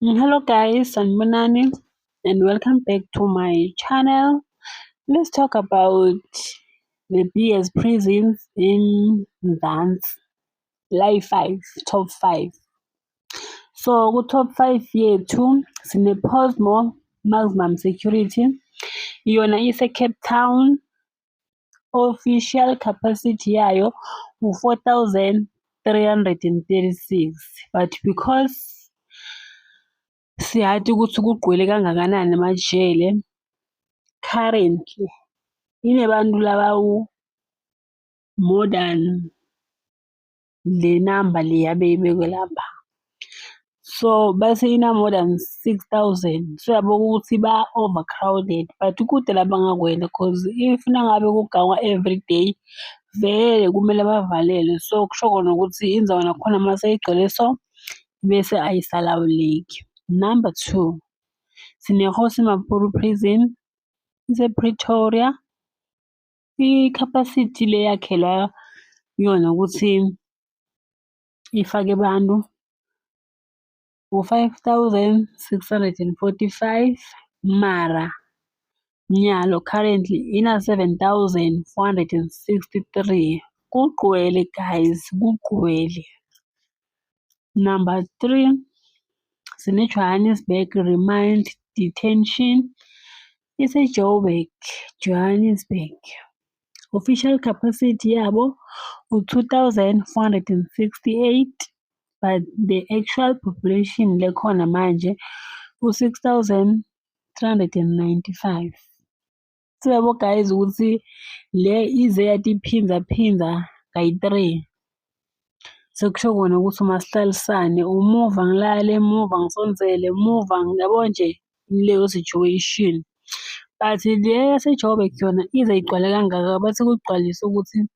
Hello guys, I'm Manani and welcome back to my channel. Let's talk about the biggest prisons in Mzansi. Live 5, top 5. So top 5 yethu sine Posmo maximum security. Yona ise Cape Town, official capacity yayo u-4,336, but because siyazi ukuthi kugqwele kangakanani emajele, currently inebantu more than le number le yabeyibekwe lapha. So base more than 6,000. So yabo ukuthi ba overcrowded, but kude lapha ngakwena cause if nangabe kugangwa every day vele kumele bavalele. So kusho kona ukuthi indzawo nakhona mase igcwele so bese ayisalawuleki. Number 2, sine Hosi Mapuru prison ise-Pretoria. I-capacity le yakhelwa yona ukuthi ifake abantu u-5,645, mara nyalo currently ina 7,463. Kugqwele guys, kugqwele. Number 3, sine Johannesburg Remand Detention ise-Joburg, Johannesburg. Official capacity yabo u-2,468, but the actual population lekhona manje u-6,395. So guys ukuthi le ize yatiphinza kayi-3. Sekusho kona ukuthi masihlalisane, umuva ngilale, emuva ngisonzele, emuva yabo nje leyo situation. But le yase-Joburg yona ize igcwale kangaka bathi kugcwalisa ukuthi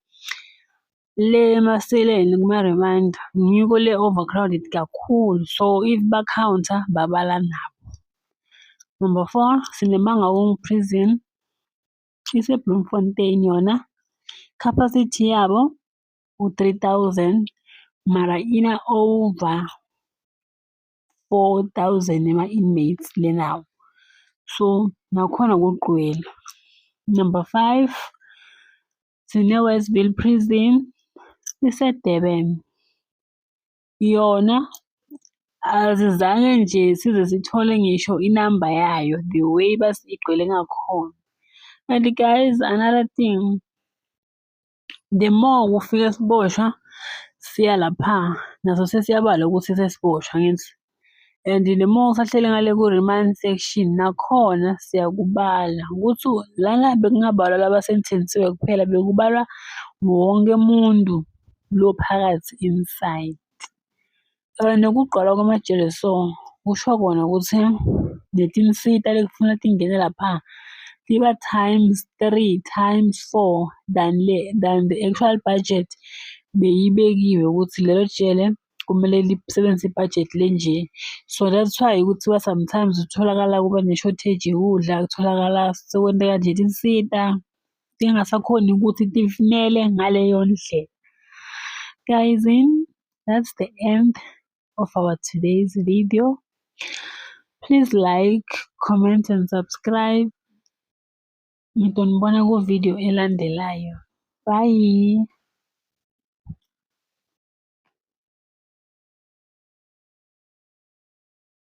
le emaseleni kuma-remand ngiko le overcrowded kakhulu, so if ba-counter babala nabo. Number 4, sine Mangaung prison ise-Bloemfontein. Yona capacity yabo u-3,000, mara ina over 4,000 ema-inmates le nawo, so nakhona kugqwele. Number 5, sine Westville prison ise-Durban. Yona azizange nje size sithole ngisho inamba yayo the way igcwele ngakhona. And guys, another thing, the more kufika siboshwa siya lapha naso sesiyabala ukuthi sesiboshwa ngithi, and the more usahlele ngale ku-remand section nakhona siyakubala ukuthi lana bekungabalwa labasentensiwe kuphela, bekubalwa wonke umuntu lo phakathi inside. Nokugqwala kwamajele so kusho kona ukuthi letinsita lekufuna tingene lapha tiba ×3 ×4 than the actual budget beyibekiwe ukuthi lelo jele kumele lisebenzise ibudget lenje. So that's why kuthiwa sometimes utholakala kuba ne-shortage yokudla, kutholakala sekwenteka nje tinsita tingasakhoni ukuthi tifinele ngaleyo ndlela. Guys, that's the end of our today's video. Please like, comment and subscribe. Ngitonibona ku video elandelayo. Bye.